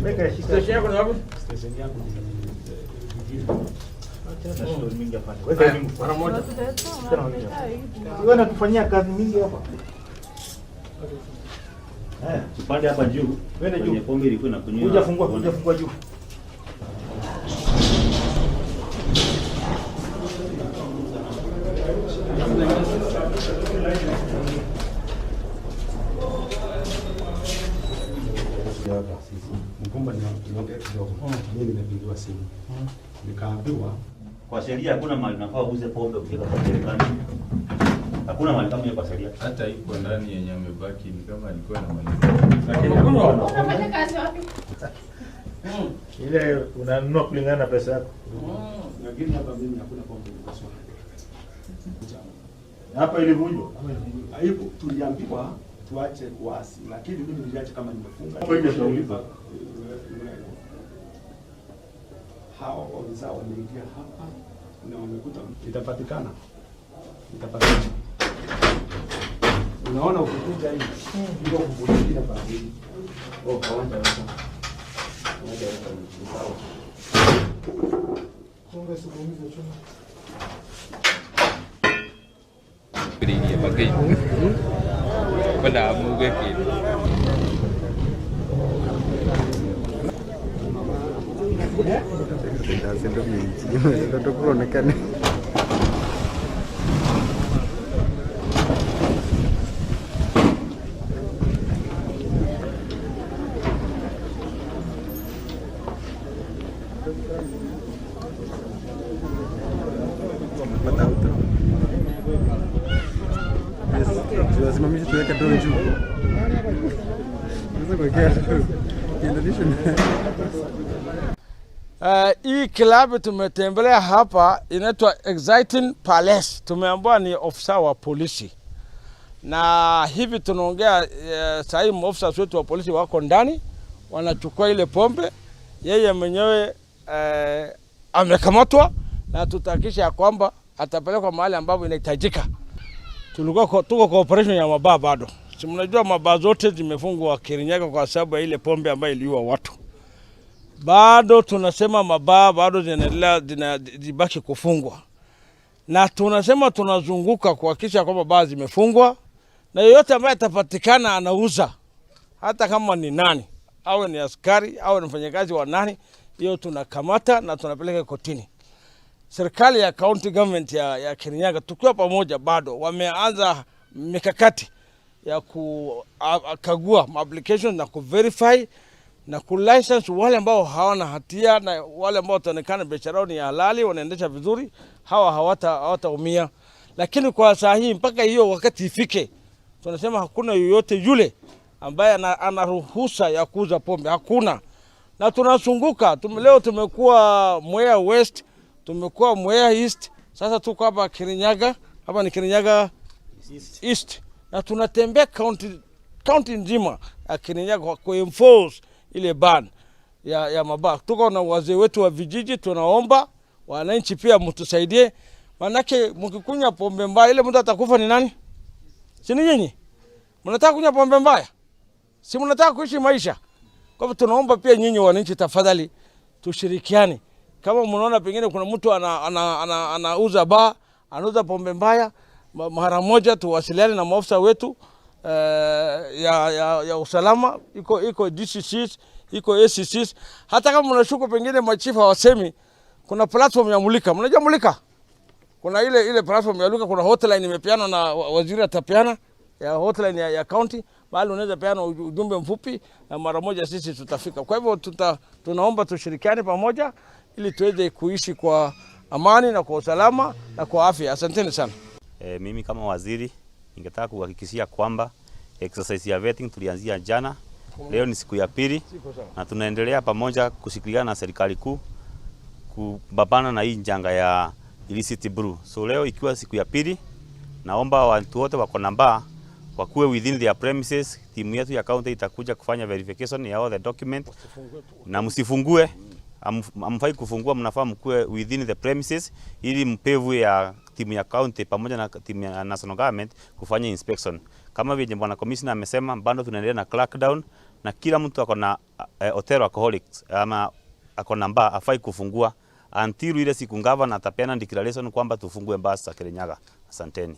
Station yako ni wapi? Station yangu ni Acha shughuli mingi hapa. Weka elimu mara moja. wewe unatufanyia kazi mingi hapa. Tupande hapa juu. Wewe juu. Pombe ilikuwa inakunywa. Kuja fungua juu. Mkumba niongea kidogo. Mimi nimepigiwa simu. Nikaambiwa Kwa sheria hakuna mahali unafaa uuze pombe ukifika kwa serikali. Hakuna mahali kama hiyo kwa sheria. Hata iko ndani yenye amebaki ni kama alikuwa na mali. Lakini kuna Unafanya kazi wapi? ile unanunua kulingana na pesa yako. Lakini hapa mimi hakuna pombe kwa swala. Hapa ilivunjwa. Haipo, tuliambiwa tuache kuasi, lakini mimi niliacha kama nimefunga. Hapo ile tutaulipa. Hao wenzao wameingia hapa na wamekuta itapatikana. Unaona ukikuja hivi ndio kuvutia pale. Kawaida sasa. Songa sukumiza chuma. Berinya pakai. Pada muka kiri. Kita sendok minci, kita kuronekan. Apa tahu tu? Lazima mimi tuweke drone juu. Sasa kwa kiasi Indonesia. Hii klabu tumetembelea hapa inaitwa Exciting Palace. Tumeambiwa ni ofisa wa polisi. Na hivi tunaongea sasa hivi maofisa wetu wa polisi wako ndani wanachukua ile pombe. Yeye mwenyewe amekamatwa na tutahakikisha kwamba atapelekwa mahali ambapo inahitajika. Tuko kwa operation ya mabaa bado. Si mnajua mabaa zote zimefungwa Kirinyaga kwa sababu ya ile pombe ambayo iliua watu. Bado tunasema mabaa bado zinaendelea zibaki kufungwa. Na tunasema tunazunguka kuhakikisha kwamba baa zimefungwa na yeyote ambaye atapatikana anauza hata kama ni nani, awe ni askari au ni mfanyakazi wa nani, hiyo tunakamata na tunapeleka kotini. Serikali ya county government ya Kirinyaga tukiwa pamoja bado wameanza mikakati ya kukagua application na kuverify na kulicense wale ambao hawana hatia na wale ambao wataonekana biashara ni halali wanaendesha vizuri, hawa hawataumia. Lakini kwa saa hii mpaka hiyo wakati ifike, tunasema hakuna yoyote yule ambaye ana ruhusa ya kuuza pombe, hakuna. Na tunazunguka, leo tumekuwa Mwea West, tumekuwa Mwea East, sasa tuko hapa Kirinyaga, hapa ni Kirinyaga East. Na tunatembea county nzima ya Kirinyaga kwa enforce ile ban ya mabaa. Tuko na wazee wetu wa vijiji, tunaomba wananchi pia mtusaidie. Manake mkikunywa pombe mbaya ile mtu atakufa ni nani? Si ni nyinyi? Mnataka kunywa pombe mbaya? Si mnataka kuishi maisha? Kwa hivyo tunaomba pia nyinyi wananchi tafadhali tushirikiane. Kama mnaona pengine kuna mtu anauza baa, anauza pombe mbaya, mara moja tuwasiliane na maafisa wetu ya usalama, iko DCCs, iko ACCs. Hata kama mnashuku pengine machifu hawasemi, kuna platform ya Mulika. Mnajua Mulika? Kuna ile platform ya Mulika, kuna hotline imepeana na waziri atapeana ya hotline ya county, bali unaweza peana ujumbe mfupi na mara moja sisi tutafika. Kwa hivyo tunaomba tushirikiane pamoja ili tuweze kuishi kwa amani na kwa usalama na kwa afya. Asanteni sana. Mimi kama waziri ningetaka kuhakikishia kwamba exercise ya vetting tulianzia jana, leo ni siku ya pili na tunaendelea pamoja kushirikiana na serikali kuu kupambana na hii njanga ya illicit brew. So leo ikiwa siku ya pili, naomba watu wote wako na baa wakuwe within their premises. Timu yetu ya county itakuja kufanya verification ya all the document na msifungue, amfai kufungua, mnafaa mkuwe within the premises ili mpevu ya timu ya county pamoja na timu ya national government kufanya inspection. Kama vile bwana commissioner amesema, bado tunaendelea na crackdown na kila mtu akona hotel alcoholics ama akona bar afai kufungua until ile siku ngavana atapeana declaration kwamba tufungue bars za Kirinyaga. Asanteni.